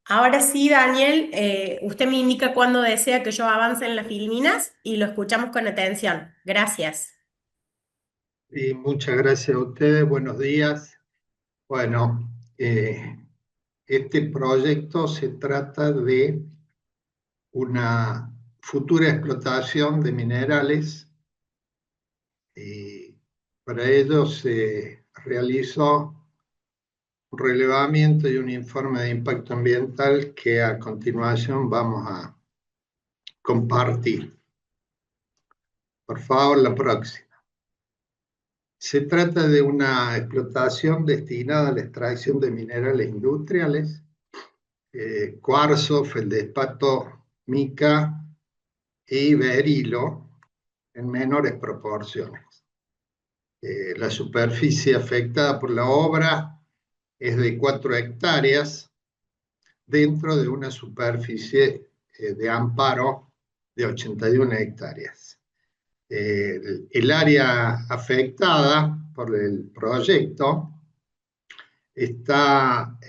Ahora sí, Daniel, usted me indica cuándo desea que yo avance en las filminas y lo escuchamos con atención. Gracias. Y muchas gracias a ustedes, buenos días. Bueno, este proyecto se trata de una futura explotación de minerales. Para ello se realizó un relevamiento y un informe de impacto ambiental que a continuación vamos a compartir. Por favor, la próxima. Se trata de una explotación destinada a la extracción de minerales industriales, cuarzo, feldespato, mica y berilo en menores proporciones. La superficie afectada por la obra es de 4 hectáreas dentro de una superficie de amparo de 81 hectáreas. El área afectada por el proyecto está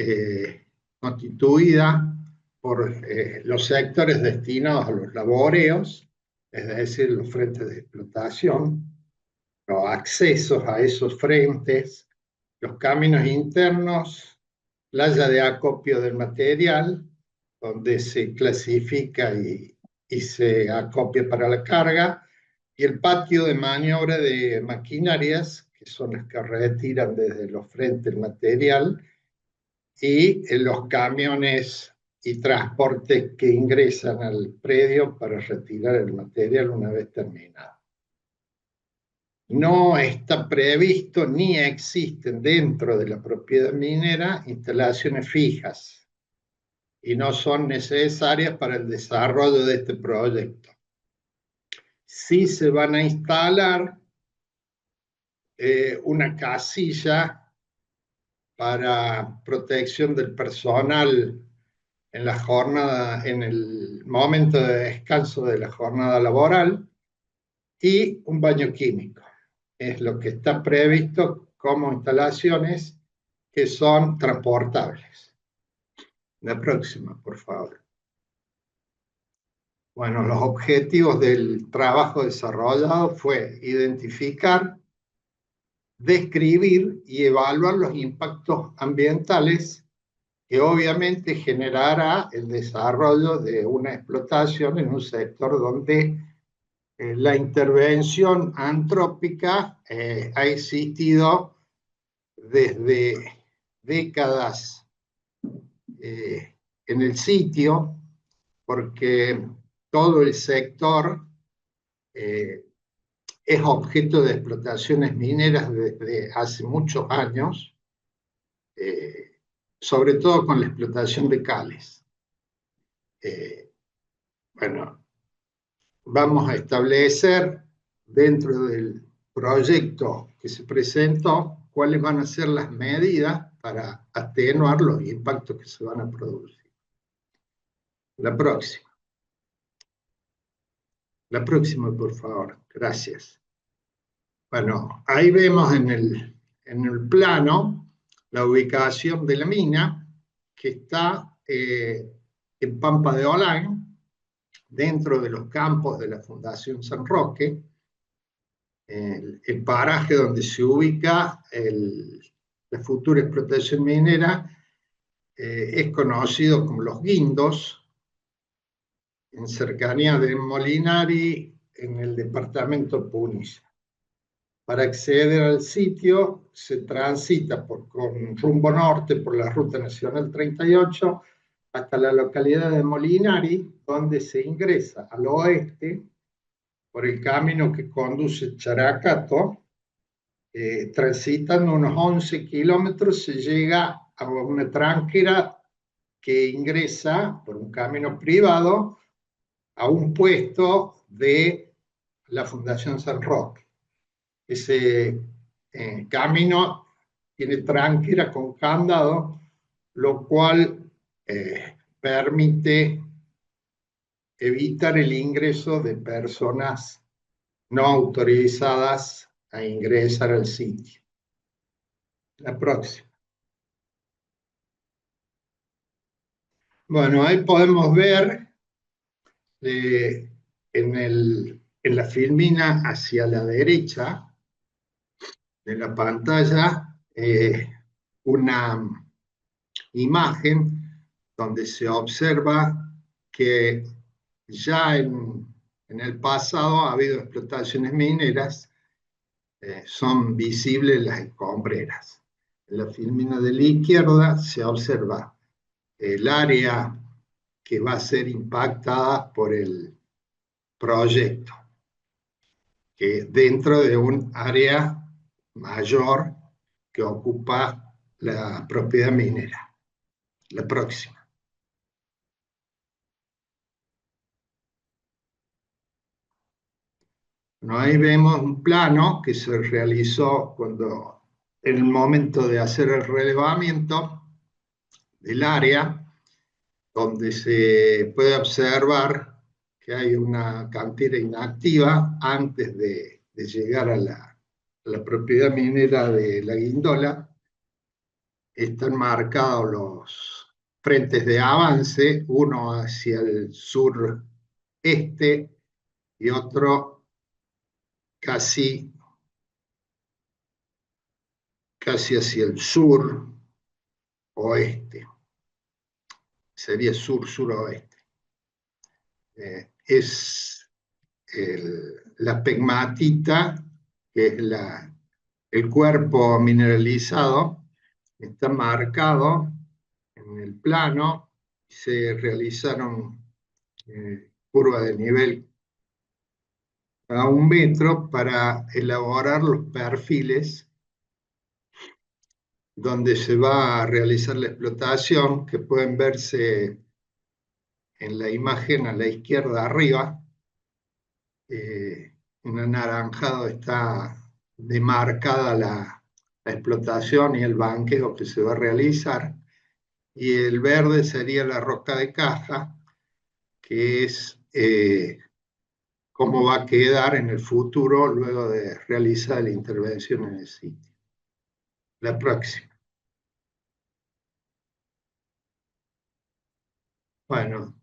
constituida por los sectores destinados a los laboreos, es decir, los frentes de explotación, los accesos a esos frentes, los caminos internos, playa de acopio del material, donde se clasifica y se acopia para la carga, y el patio de maniobra de maquinarias, que son las que retiran desde los frentes el material, y en los camiones y transportes que ingresan al predio para retirar el material una vez terminado. No está previsto ni existen dentro de la propiedad minera instalaciones fijas y no son necesarias para el desarrollo de este proyecto. Sí se van a instalar una casilla para protección del personal en la jornada, en el momento de descanso de la jornada laboral, y un baño químico. Es lo que está previsto como instalaciones que son transportables. La próxima, por favor. Bueno, los objetivos del trabajo desarrollado fue identificar, describir y evaluar los impactos ambientales que obviamente generará el desarrollo de una explotación en un sector donde la intervención antrópica ha existido desde décadas en el sitio, porque todo el sector eh, es objeto de explotaciones mineras desde hace muchos años, eh, sobre todo con la explotación de cales. Eh, bueno, vamos a establecer dentro del proyecto que se presentó cuáles van a ser las medidas para atenuar los impactos que se van a producir. La próxima. La próxima, por favor. Gracias. Bueno, ahí vemos en el plano la ubicación de la mina que está en Pampa de Olán, dentro de los campos de la Fundación San Roque, el paraje donde se ubica la futura explotación minera es conocido como Los Guindos, en cercanía de Molinari, en el departamento Punilla. Para acceder al sitio se transita con rumbo norte por la Ruta Nacional 38 hasta la localidad de Molinari, donde se ingresa al oeste por el camino que conduce a Characato. Transitando unos 11 kilómetros se llega a una tranquera que ingresa por un camino privado a un puesto de la Fundación San Roque. Ese camino tiene tranquera con candado, lo cual permite evitar el ingreso de personas no autorizadas a ingresar al sitio. La próxima. Bueno, ahí podemos ver en la filmina hacia la derecha de la pantalla una imagen donde se observa que ya en el pasado ha habido explotaciones mineras, son visibles las escombreras. En la filmina de la izquierda se observa el área que va a ser impactada por el proyecto, que dentro de un área mayor que ocupa la propiedad minera, la próxima. Bueno, ahí vemos un plano que se realizó cuando, en el momento de hacer el relevamiento del área, donde se puede observar que hay una cantera inactiva antes de llegar a la propiedad minera de la Guindola. Están marcados los frentes de avance, uno hacia el sureste y otro casi, casi hacia el sur oeste. Sería sur-suroeste. Es la pegmatita, que es el cuerpo mineralizado, está marcado en el plano. Se realizaron curvas de nivel a 1 metro para elaborar los perfiles donde se va a realizar la explotación, que pueden verse en la imagen a la izquierda arriba. En anaranjado está demarcada la explotación y el banqueo que se va a realizar, y el verde sería la roca de caja, que es cómo va a quedar en el futuro luego de realizar la intervención en el sitio. La próxima. Bueno,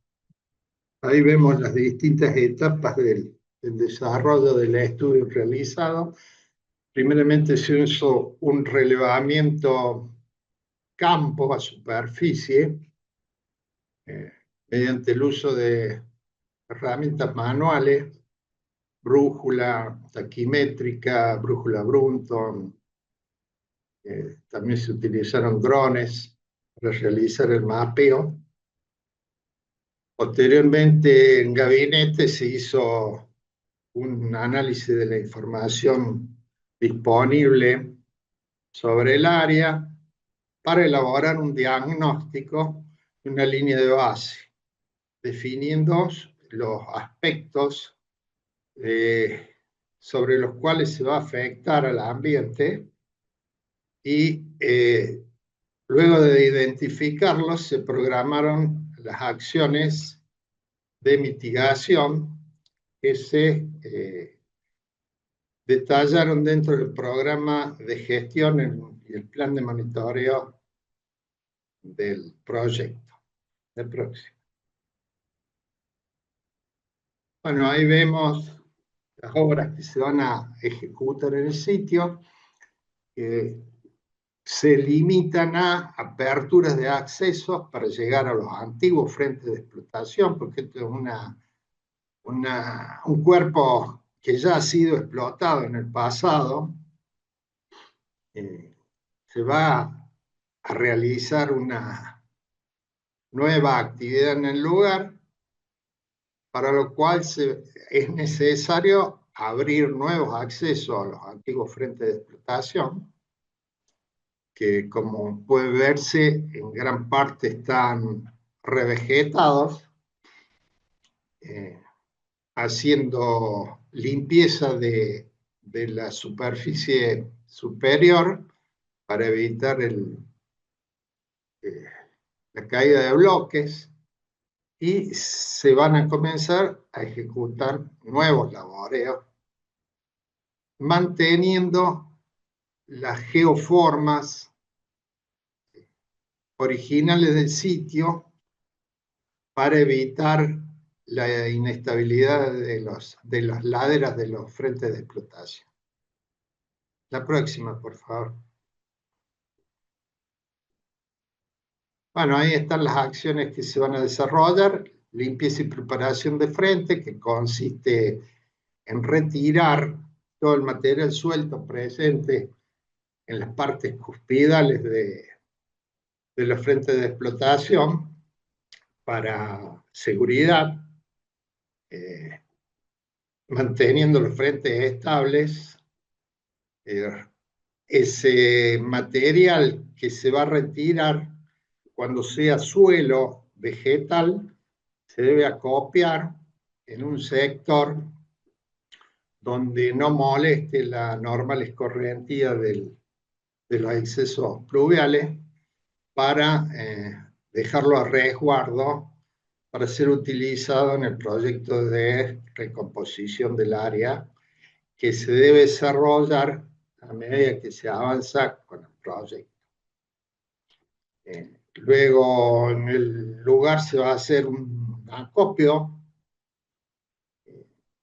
ahí vemos las distintas etapas del desarrollo del estudio realizado. Primeramente se hizo un relevamiento campo a superficie mediante el uso de herramientas manuales, brújula taquimétrica, brújula Brunton. También se utilizaron drones para realizar el mapeo. Posteriormente, en gabinete se hizo un análisis de la información disponible sobre el área para elaborar un diagnóstico y una línea de base, definiendo los aspectos sobre los cuales se va a afectar al ambiente, y luego de identificarlos se programaron las acciones de mitigación que se detallaron dentro del programa de gestión y el plan de monitoreo del proyecto. El próximo. Bueno, ahí vemos las obras que se van a ejecutar en el sitio. Se limitan a aperturas de accesos para llegar a los antiguos frentes de explotación, porque esto es un cuerpo que ya ha sido explotado en el pasado. Se va a realizar una nueva actividad en el lugar, para lo cual es necesario abrir nuevos accesos a los antiguos frentes de explotación, que como puede verse en gran parte están revegetados, haciendo limpieza de la superficie superior para evitar la caída de bloques, y se van a comenzar a ejecutar nuevos laboreos, manteniendo las geoformas originales del sitio, para evitar la inestabilidad de las laderas de los frentes de explotación. La próxima, por favor. Bueno, ahí están las acciones que se van a desarrollar. Limpieza y preparación de frente, que consiste en retirar todo el material suelto presente en las partes cuspidales de los frentes de explotación para seguridad, manteniendo los frentes estables. Ese material que se va a retirar cuando sea suelo vegetal se debe acopiar en un sector donde no moleste la normal escorrentía de los excesos pluviales para dejarlo a resguardo para ser utilizado en el proyecto de recomposición del área que se debe desarrollar a medida que se avanza con el proyecto. Luego en el lugar se va a hacer un acopio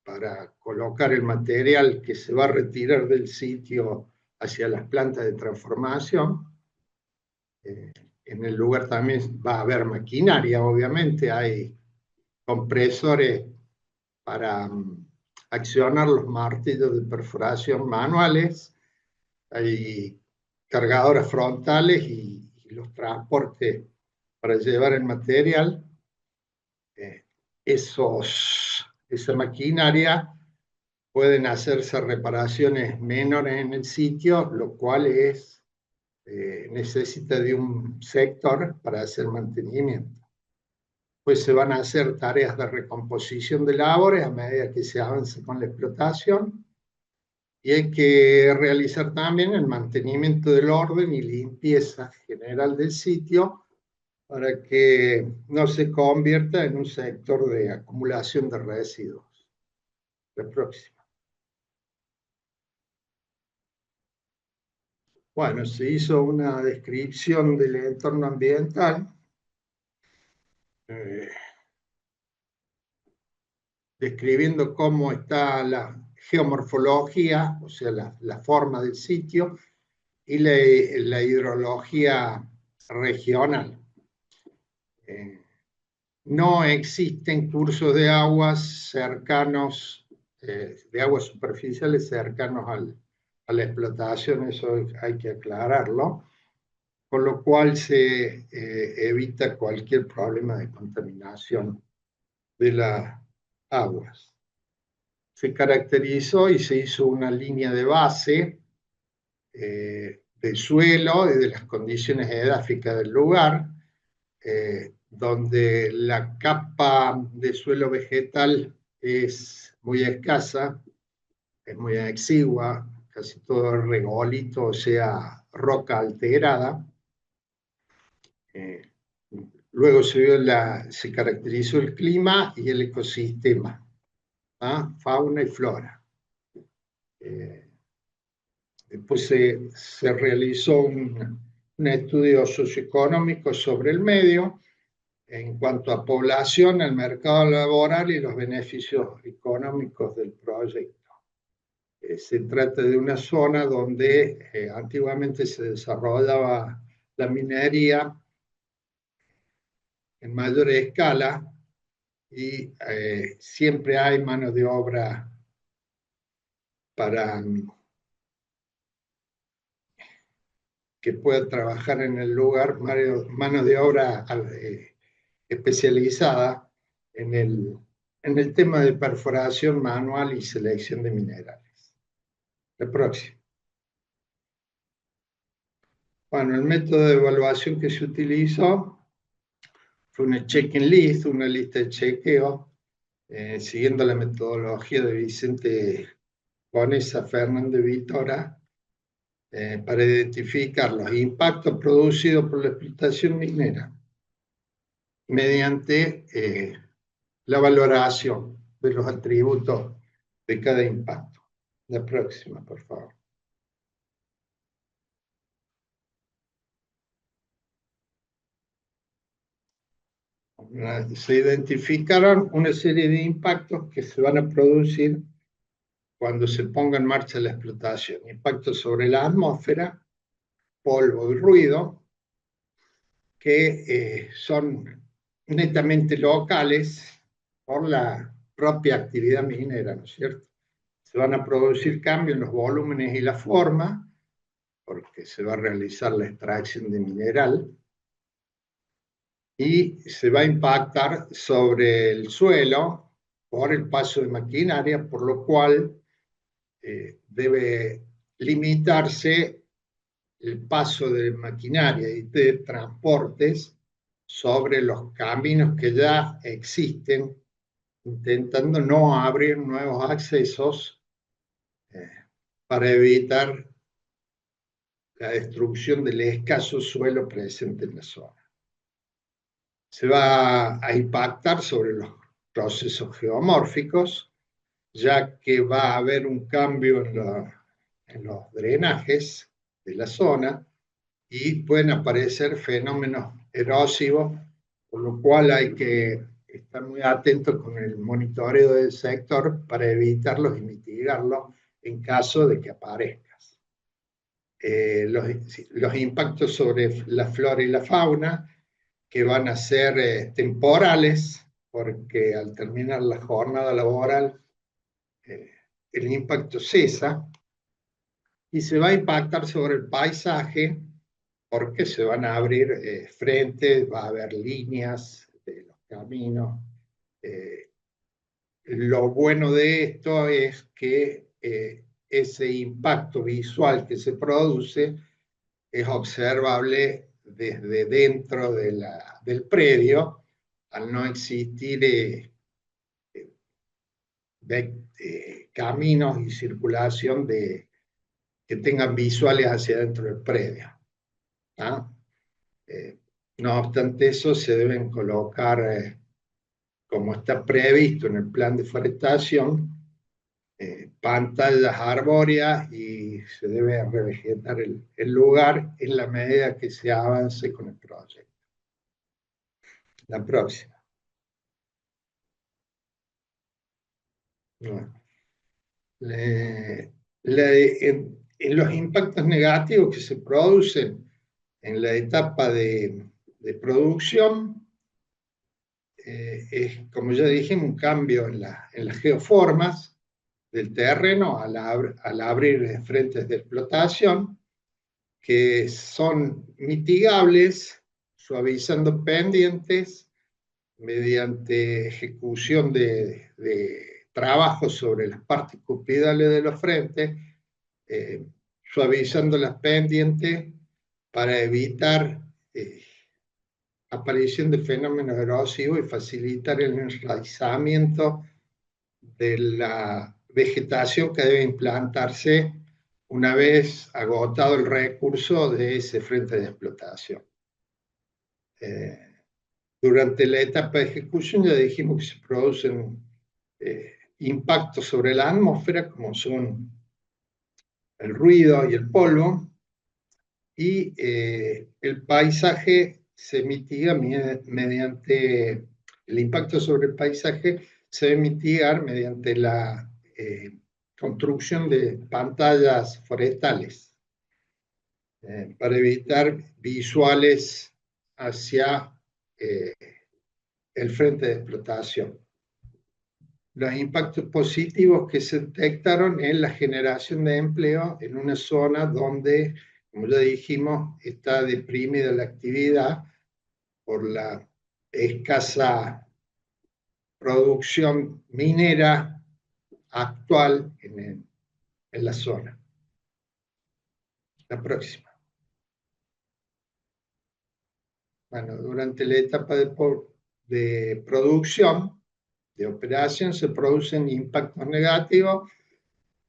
para colocar el material que se va a retirar del sitio hacia las plantas de transformación. En el lugar también va a haber maquinaria, obviamente, hay compresores para accionar los martillos de perforación manuales, hay cargadoras frontales y los transportes para llevar el material. Esa maquinaria pueden hacerse reparaciones menores en el sitio, lo cual necesita de un sector para hacer mantenimiento. Pues se van a hacer tareas de recomposición de labores a medida que se avance con la explotación, y hay que realizar también el mantenimiento del orden y limpieza general del sitio para que no se convierta en un sector de acumulación de residuos. La próxima. Bueno, se hizo una descripción del entorno ambiental, describiendo cómo está la geomorfología, o sea, la forma del sitio, y la hidrología regional. No existen cursos de aguas cercanos, de aguas superficiales cercanos a la explotación, eso hay que aclararlo, con lo cual se evita cualquier problema de contaminación de las aguas. Se caracterizó y se hizo una línea de base del suelo y de las condiciones edáficas del lugar, donde la capa de suelo vegetal es muy escasa, es muy exigua, casi todo regolito, o sea, roca alterada. Luego se caracterizó el clima y el ecosistema, fauna y flora. Después se realizó un estudio socioeconómico sobre el medio en cuanto a población, el mercado laboral y los beneficios económicos del proyecto. Se trata de una zona donde antiguamente se desarrollaba la minería en mayor escala y siempre hay mano de obra para que pueda trabajar en el lugar, mano de obra especializada en el tema de perforación manual y selección de minerales. La próxima. Bueno, el método de evaluación que se utilizó fue una checking list, una lista de chequeo, siguiendo la metodología de Vicente Conesa Fernández Vitora, para identificar los impactos producidos por la explotación minera mediante la valoración de los atributos de cada impacto. La próxima, por favor. Se identificaron una serie de impactos que se van a producir cuando se ponga en marcha la explotación. Impactos sobre la atmósfera, polvo y ruido, que son netamente locales por la propia actividad minera, ¿no es cierto? Se van a producir cambios en los volúmenes y la forma, porque se va a realizar la extracción de mineral, y se va a impactar sobre el suelo por el paso de maquinaria, por lo cual debe limitarse el paso de maquinaria y de transportes sobre los caminos que ya existen, intentando no abrir nuevos accesos eh, para evitar la destrucción del escaso suelo presente en la zona. Se va a impactar sobre los procesos geomórficos, ya que va a haber un cambio en los drenajes de la zona y pueden aparecer fenómenos erosivos, por lo cual hay que estar muy atentos con el monitoreo del sector para evitarlos y mitigarlos en caso de que aparezcan. Los impactos sobre la flora y la fauna, que van a ser temporales, porque al terminar la jornada laboral eh, el impacto cesa, y se va a impactar sobre el paisaje, porque se van a abrir frentes, va a haber líneas de los caminos. Eh, lo bueno de esto es que ese impacto visual que se produce es observable desde dentro del predio, al no existir caminos y circulación que tengan visuales hacia dentro del predio. ¿Ah? Eh, no obstante eso, se deben colocar, como está previsto en el plan de forestación, pantallas arbóreas, y se debe revegetar el lugar en la medida que se avance con el proyecto. La próxima. Bueno, en los impactos negativos que se producen en la etapa de producción, es, como ya dije, un cambio en las geoformas del terreno al abrir frentes de explotación, que son mitigables suavizando pendientes mediante ejecución de trabajos sobre las partes cupidales de los frentes, suavizando las pendientes para evitar aparición de fenómenos erosivos y facilitar el enraizamiento de la vegetación que debe implantarse una vez agotado el recurso de ese frente de explotación. Durante la etapa de ejecución ya dijimos que se producen impactos sobre la atmósfera, como son el ruido y el polvo, y el paisaje se mitiga mediante, el impacto sobre el paisaje se debe mitigar mediante la construcción de pantallas forestales para evitar visuales hacia el frente de explotación. Los impactos positivos que se detectaron en la generación de empleo en una zona donde, como ya dijimos, está deprimida la actividad por la escasa producción minera actual en la zona. La próxima. Bueno, durante la etapa de producción, de operación, se producen impactos negativos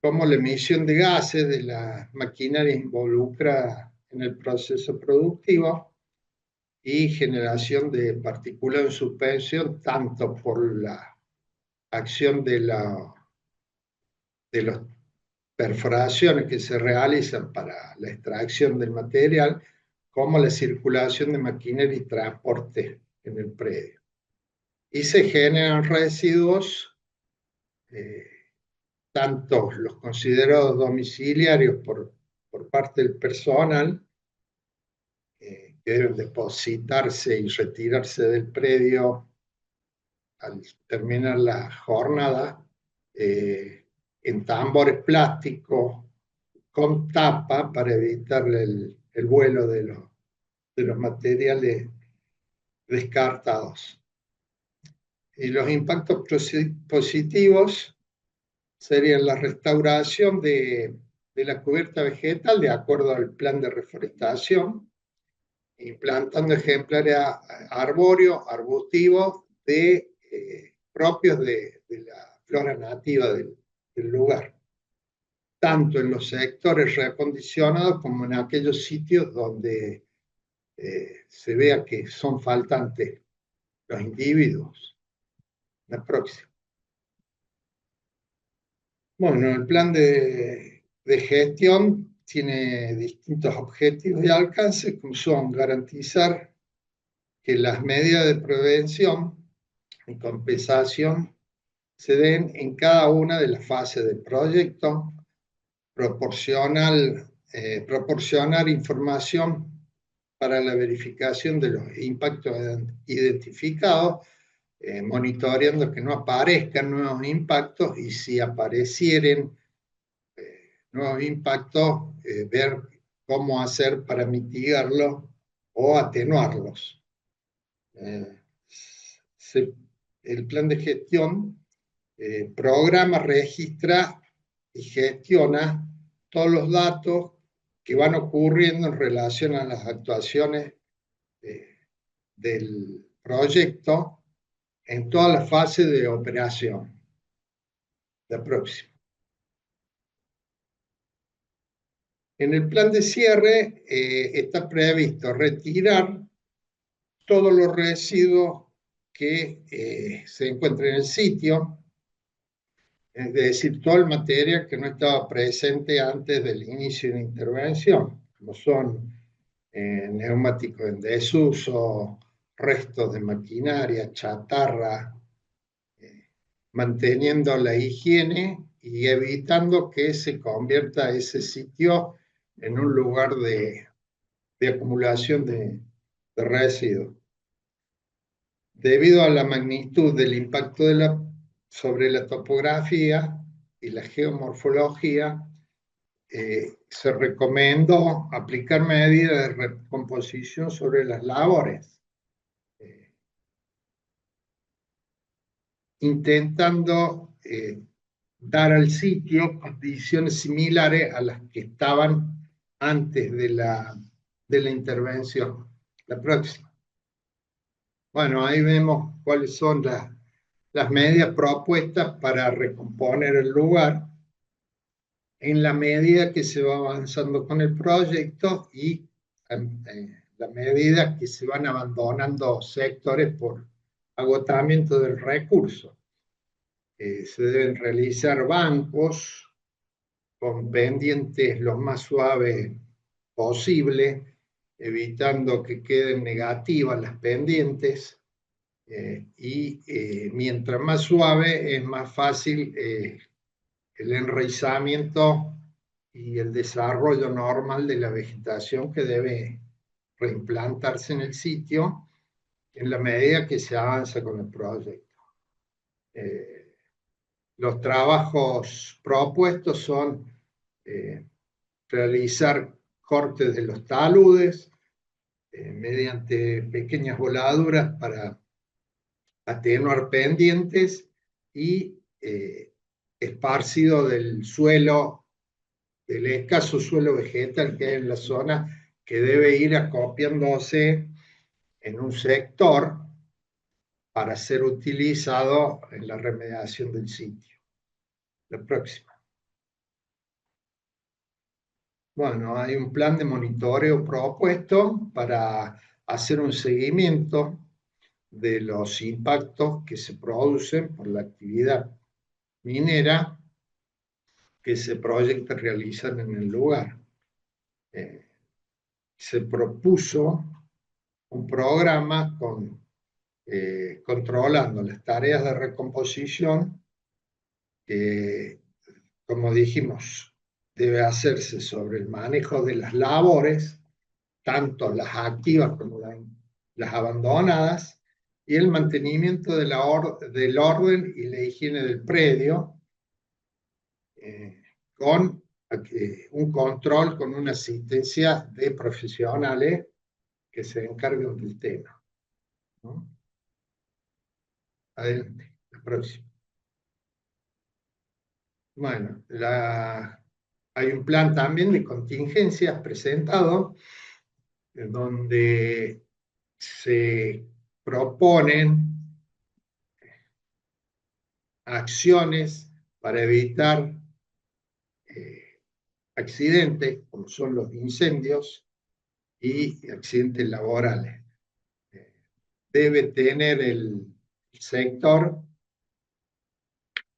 como la emisión de gases de la maquinaria involucrada en el proceso productivo y generación de partículas en suspensión, tanto por la acción de las perforaciones que se realizan para la extracción del material, como la circulación de maquinaria y transporte en el predio. y se generan residuos, tanto los considerados domiciliarios por parte del personal, que deben depositarse y retirarse del predio al terminar la jornada, en tambores plásticos con tapa para evitar el vuelo de los materiales descartados. Y los impactos positivos serían la restauración de la cubierta vegetal de acuerdo al plan de reforestación, implantando ejemplares arbóreos, arbustivos, propios de la flora nativa del lugar, tanto en los sectores reacondicionados como en aquellos sitios donde se vea que son faltantes los individuos. La próxima. Bueno, el plan de gestión tiene distintos objetivos y alcances, como son garantizar que las medidas de prevención y compensación se den en cada una de las fases del proyecto, proporcionar información para la verificación de los impactos identificados, monitoreando que no aparezcan nuevos impactos y si aparecieren nuevos impactos, ver cómo hacer para mitigarlos o atenuarlos. El plan de gestión programa, registra y gestiona todos los datos que van ocurriendo en relación a las actuaciones del proyecto en toda la fase de operación. La próxima. En el plan de cierre está previsto retirar todos los residuos que se encuentren en el sitio, es decir, todo el material que no estaba presente antes del inicio de la intervención, como son neumáticos en desuso, restos de maquinaria, chatarra, manteniendo la higiene y evitando que se convierta ese sitio en un lugar de acumulación de residuos. Debido a la magnitud del impacto sobre la topografía y la geomorfología, se recomendó aplicar medidas de recomposición sobre las labores, intentando dar al sitio condiciones similares a las que estaban antes de la intervención. La próxima. Bueno, ahí vemos cuáles son las medidas propuestas para recomponer el lugar en la medida que se va avanzando con el proyecto y en la medida que se van abandonando sectores por agotamiento del recurso. Se deben realizar bancos con pendientes lo más suaves posible, evitando que queden negativas las pendientes, y mientras más suave es más fácil el enraizamiento y el desarrollo normal de la vegetación que debe reimplantarse en el sitio en la medida que se avanza con el proyecto. Los trabajos propuestos son realizar cortes de los taludes mediante pequeñas voladuras para atenuar pendientes y esparcido del suelo, del escaso suelo vegetal que hay en la zona, que debe ir acopiándose en un sector para ser utilizado en la remediación del sitio. La próxima. Bueno, hay un plan de monitoreo propuesto para hacer un seguimiento de los impactos que se producen por la actividad minera que se proyecta realizar en el lugar. Se propuso un programa con controlando las tareas de recomposición que, como dijimos, debe hacerse sobre el manejo de las labores, tanto las activas como las abandonadas, y el mantenimiento de del orden y la higiene del predio, con un control, con una asistencia de profesionales que se encarguen del tema, ¿no? Adelante, la próxima. Bueno, hay un plan también de contingencias presentado, en donde se proponen acciones para evitar accidentes, como son los incendios y accidentes laborales. Debe tener el sector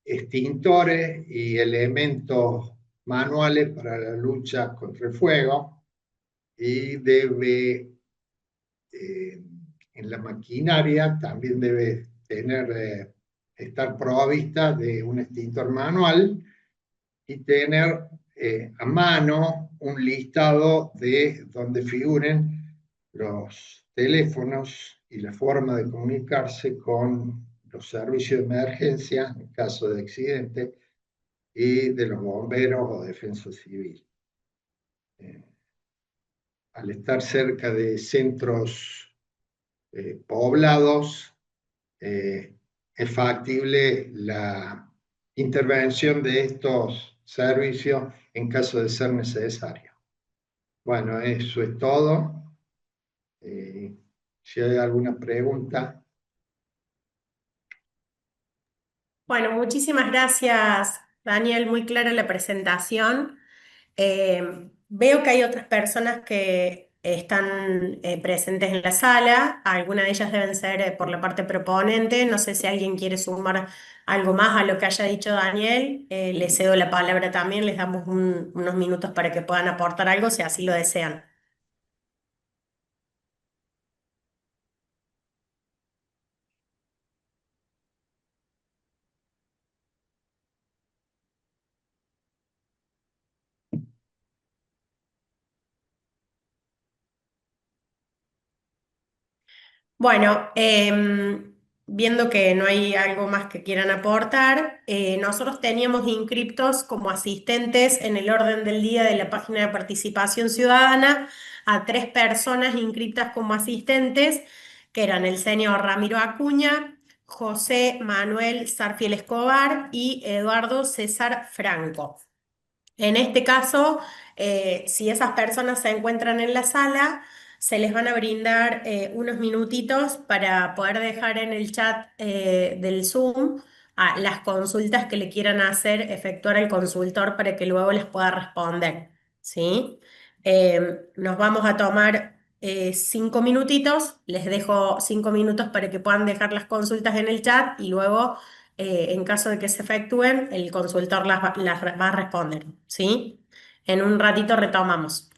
extintores y elementos manuales para la lucha contra el fuego, y debe, en la maquinaria, también debe estar provista de un extintor manual y tener a mano un listado de donde figuren los teléfonos y la forma de comunicarse con los servicios de emergencia en caso de accidente y de los bomberos o defensa civil. Al estar cerca de centros poblados, es factible la intervención de estos servicios en caso de ser necesario. Bueno, eso es todo. Si hay alguna pregunta. Bueno, muchísimas gracias, Daniel. Muy clara la presentación. Veo que hay otras personas que están presentes en la sala. Algunas de ellas deben ser por la parte proponente. No sé si alguien quiere sumar algo más a lo que haya dicho Daniel. Les cedo la palabra también. Les damos unos minutos para que puedan aportar algo si así lo desean. Bueno, viendo que no hay algo más que quieran aportar, nosotros teníamos inscriptos como asistentes en el orden del día de la página de participación ciudadana a 3 personas inscritas como asistentes, que eran el señor Ramiro Acuña, José Manuel Sarfiel Escobar y Eduardo César Franco. En este caso, si esas personas se encuentran en la sala, se les van a brindar unos minutitos para poder dejar en el chat del Zoom las consultas que le quieran hacer, efectuar el consultor para que luego les pueda responder, ¿sí? Nos vamos a tomar 5 minutitos, les dejo 5 minutos para que puedan dejar las consultas en el chat y luego en caso de que se efectúen, el consultor las va a responder, ¿sí? En un ratito retomamos.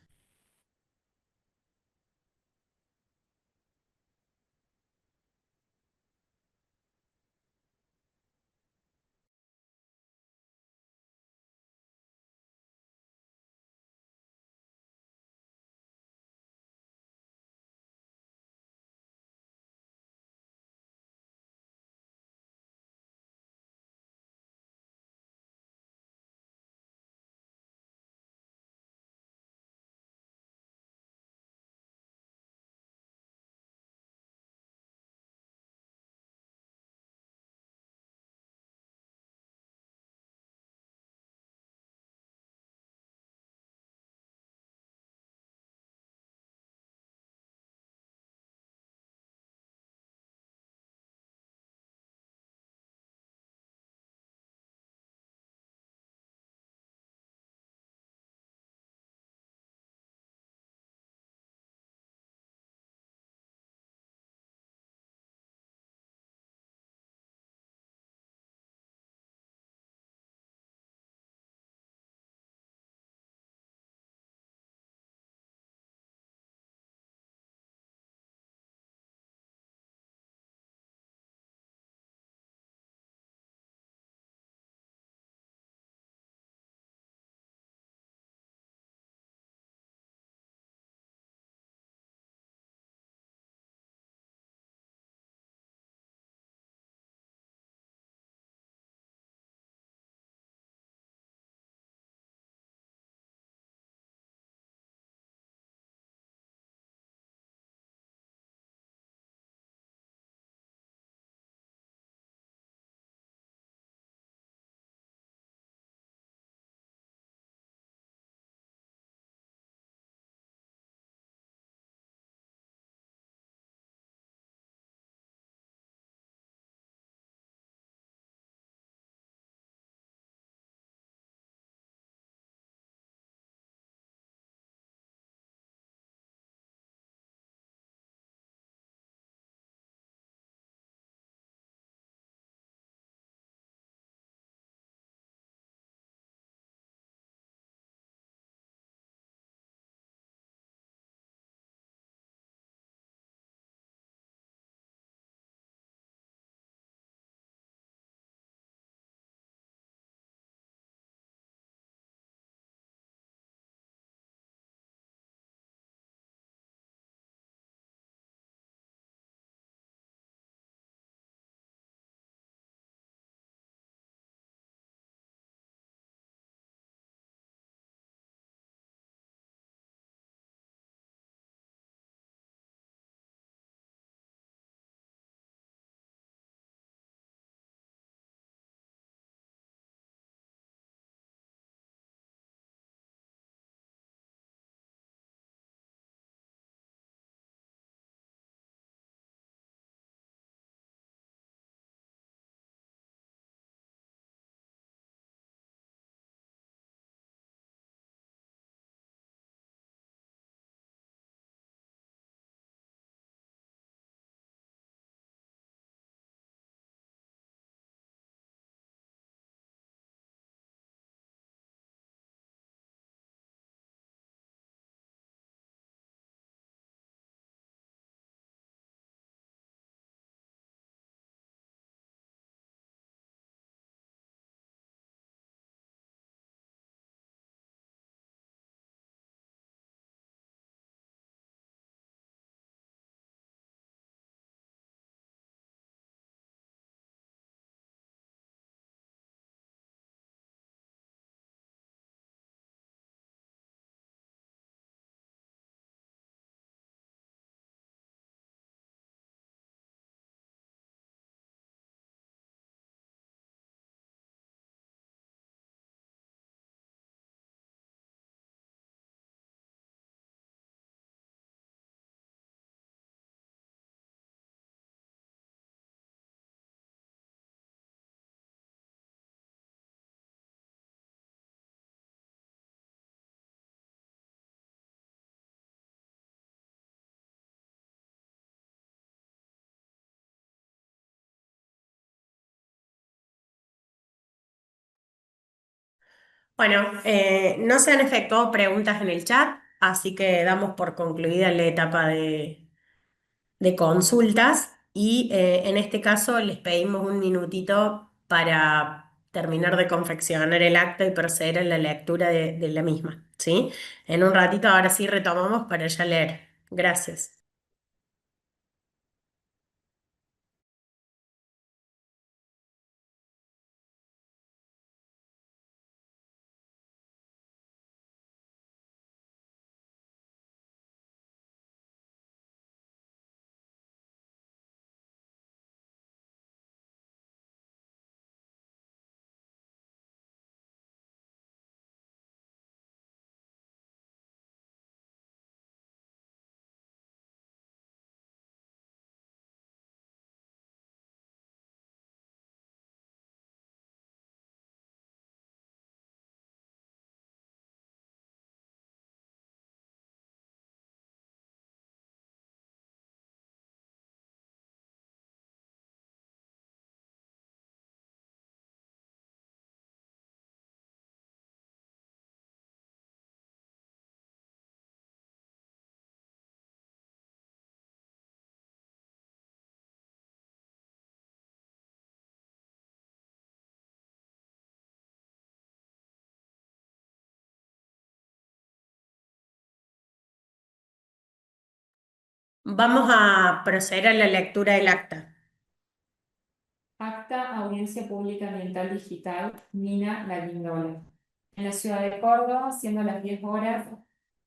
Bueno, no se han efectuado preguntas en el chat, así que damos por concluida la etapa de consultas y en este caso les pedimos un minutito para terminar de confeccionar el acta y proceder a la lectura de la misma, ¿sí? En un ratito ahora sí retomamos para ya leer. Gracias. Vamos a proceder a la lectura del acta. Acta Audiencia Pública Ambiental Digital, Mina La Guindola. En la ciudad de Córdoba, siendo las 10 horas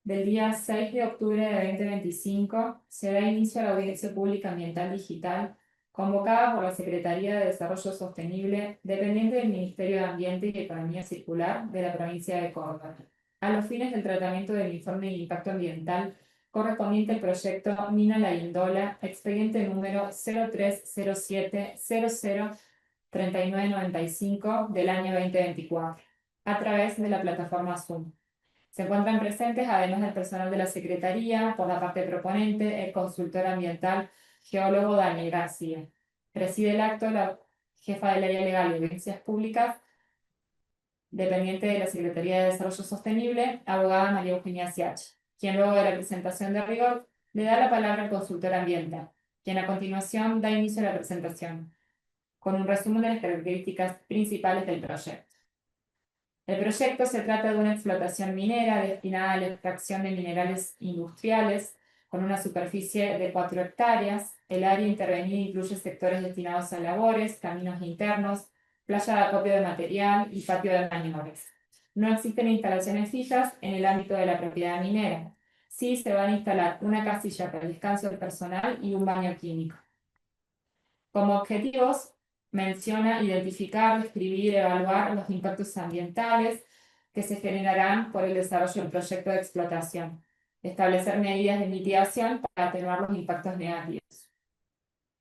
del día 6 de octubre de 2025, se da inicio a la Audiencia Pública Ambiental Digital, convocada por la Secretaría de Desarrollo Sostenible, dependiente del Ministerio de Ambiente y Economía Circular de la provincia de Córdoba, a los fines del tratamiento del informe de impacto ambiental correspondiente al proyecto Mina La Guindola, expediente número 0307003995 del año 2024, a través de la plataforma Zoom. Se encuentran presentes, además del personal de la Secretaría, por la parte proponente, el consultor ambiental, geólogo Daniel García. Preside el acto la jefa del área legal y audiencias públicas, dependiente de la Secretaría de Desarrollo Sostenible, abogada María Eugenia Siach, quien luego de la presentación de rigor le da la palabra al consultor ambiental, quien a continuación da inicio a la presentación, con un resumen de las características principales del proyecto. El proyecto se trata de una explotación minera destinada a la extracción de minerales industriales con una superficie de 4 hectáreas. El área intervenida incluye sectores destinados a labores, caminos internos, playa de acopio de material y patio de maniobras. No existen instalaciones fijas en el ámbito de la propiedad minera. Sí se van a instalar una casilla para el descanso del personal y un baño químico. Como objetivos, menciona identificar, describir, evaluar los impactos ambientales que se generarán por el desarrollo del proyecto de explotación, establecer medidas de mitigación para atenuar los impactos negativos.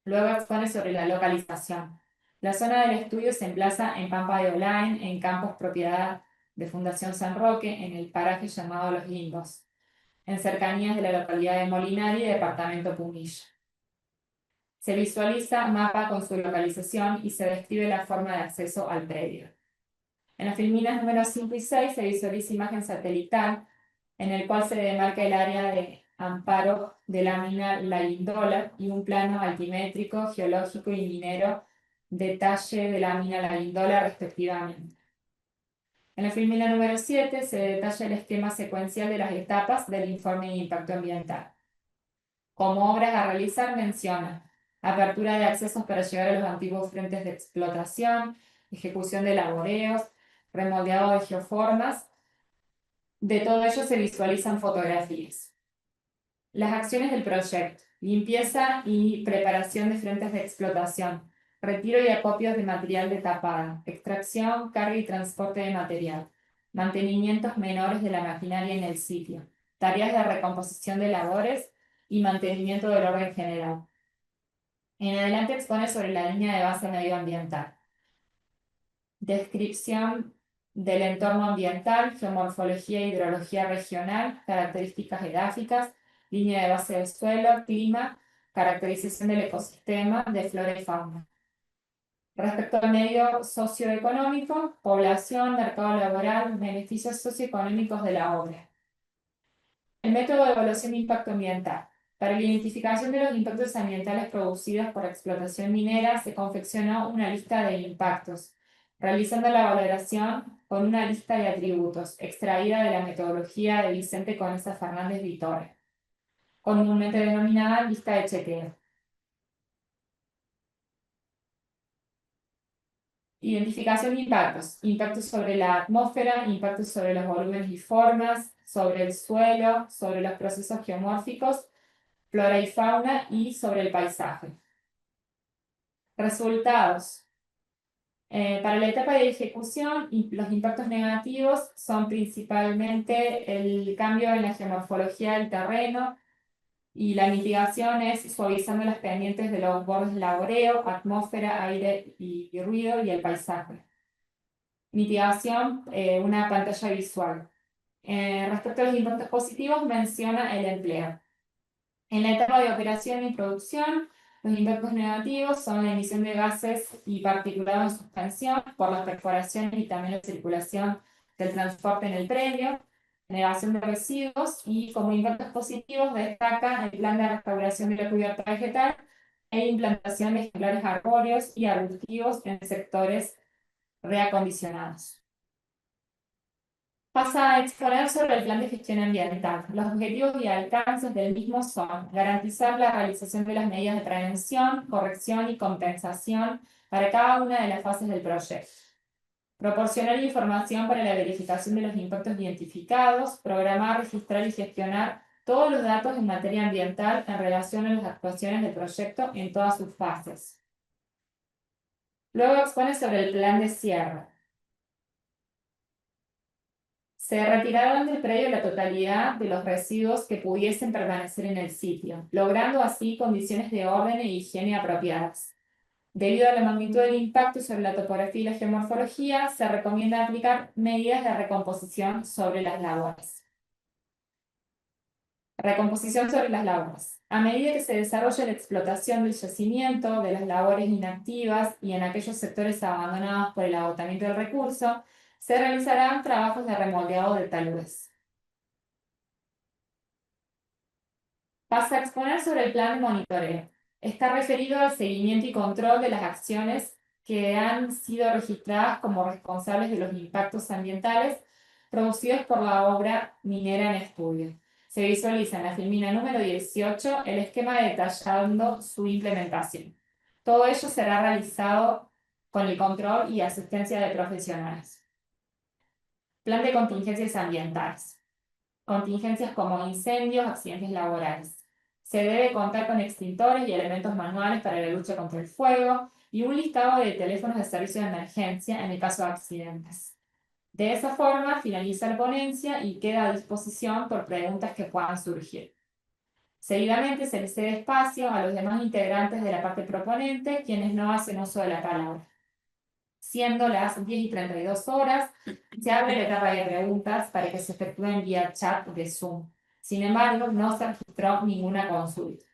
Luego expone sobre la localización. La zona del estudio se emplaza en Pampa de Olain, en campos propiedad de Fundación San Roque, en el paraje llamado Los Guindos, en cercanías de la localidad de Molinari, departamento Punilla. Se visualiza mapa con su localización y se describe la forma de acceso al predio. En las filminas número 5 y 6 se visualiza imagen satelital, en el cual se demarca el área de amparo de la mina La Guindola y un plano altimétrico, geológico y minero detalle de la mina La Guindola respectivamente. En la filmina número 7 se detalla el esquema secuencial de las etapas del informe de impacto ambiental. Como obras a realizar menciona apertura de accesos para llegar a los antiguos frentes de explotación, ejecución de laboreos, remoldeado de geoformas. De todo ello se visualizan fotografías. Las acciones del proyecto: limpieza y preparación de frentes de explotación, retiro y acopios de material de tapada, extracción, carga y transporte de material, mantenimientos menores de la maquinaria en el sitio, tareas de recomposición de labores y mantenimiento del orden general. En adelante expone sobre la línea de base medioambiental. Descripción del entorno ambiental, geomorfología e hidrología regional, características edáficas, línea de base del suelo, clima, caracterización del ecosistema, de flora y fauna. Respecto al medio socioeconómico, población, mercado laboral, beneficios socioeconómicos de la obra. El método de evaluación de impacto ambiental. Para la identificación de los impactos ambientales producidos por la explotación minera, se confeccionó una lista de impactos, realizando la valoración con una lista de atributos, extraída de la metodología de Vicente Conesa Fernández Vitor, comúnmente denominada lista de chequeo. Identificación de impactos. Impactos sobre la atmósfera, impactos sobre los volúmenes y formas, sobre el suelo, sobre los procesos geomórficos, flora y fauna y sobre el paisaje. Resultados. Para la etapa de ejecución, los impactos negativos son principalmente el cambio en la geomorfología del terreno, y la mitigación es suavizando las pendientes de los bordes del laboreo, atmósfera, aire y ruido y el paisaje. Mitigación, una pantalla visual. Respecto a los impactos positivos, menciona el empleo. En la etapa de operación y producción, los impactos negativos son la emisión de gases y particulados en suspensión por las perforaciones y también la circulación del transporte en el predio, generación de residuos, y como impactos positivos destaca el plan de restauración de la cubierta vegetal e implantación de ejemplares arbóreos y arbustivos en sectores reacondicionados. Pasa a exponer sobre el plan de gestión ambiental. Los objetivos y alcances del mismo son garantizar la realización de las medidas de prevención, corrección y compensación para cada una de las fases del proyecto. Proporcionar información para la verificación de los impactos identificados, programar, registrar y gestionar todos los datos en materia ambiental en relación a las actuaciones del proyecto en todas sus fases. Luego expone sobre el plan de cierre. Se retiraron del predio la totalidad de los residuos que pudiesen permanecer en el sitio, logrando así condiciones de orden e higiene apropiadas. Debido a la magnitud del impacto sobre la topografía y la geomorfología, se recomienda aplicar medidas de recomposición sobre las labores. Recomposición sobre las labores. A medida que se desarrolla la explotación del yacimiento, de las labores inactivas y en aquellos sectores abandonados por el agotamiento del recurso, se realizarán trabajos de remoldeado de taludes. Pasa a exponer sobre el plan de monitoreo. Está referido al seguimiento y control de las acciones que han sido registradas como responsables de los impactos ambientales producidos por la obra minera en estudio. Se visualiza en la filmina número 18 el esquema detallando su implementación. Todo ello será realizado con el control y asistencia de profesionales. Plan de contingencias ambientales. Contingencias como incendios, accidentes laborales. Se debe contar con extintores y elementos manuales para la lucha contra el fuego y un listado de teléfonos de servicio de emergencia en el caso de accidentes. De esa forma finaliza la ponencia y queda a disposición por preguntas que puedan surgir. Seguidamente se le cede espacio a los demás integrantes de la parte proponente, quienes no hacen uso de la palabra. Siendo las 10:32, se abre la etapa de preguntas para que se efectúen vía chat de Zoom. Sin embargo, no se registró ninguna consulta.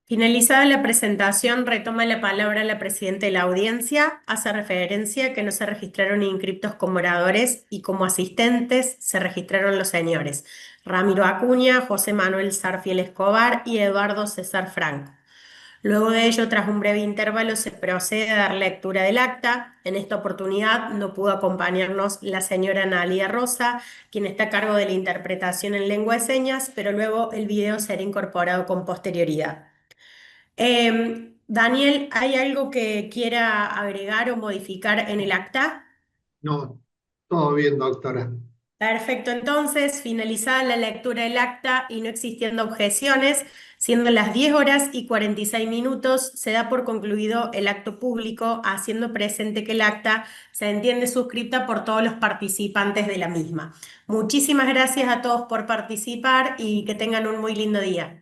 Finalizada la presentación, retoma la palabra la presidenta de la audiencia, hace referencia a que no se registraron inscriptos como oradores y como asistentes se registraron los señores Ramiro Acuña, José Manuel Sarfiel Escobar y Eduardo César Franco. Luego de ello, tras un breve intervalo, se procede a dar lectura del acta. En esta oportunidad no pudo acompañarnos la señora Analia Rosa, quien está a cargo de la interpretación en lengua de señas, pero luego el video será incorporado con posterioridad. Daniel, ¿hay algo que quiera agregar o modificar en el acta? No, todo bien, doctora. Perfecto, entonces, finalizada la lectura del acta y no existiendo objeciones, siendo las 10:46, se da por concluido el acto público, haciendo presente que el acta se entiende suscrita por todos los participantes de la misma. Muchísimas gracias a todos por participar y que tengan un muy lindo día.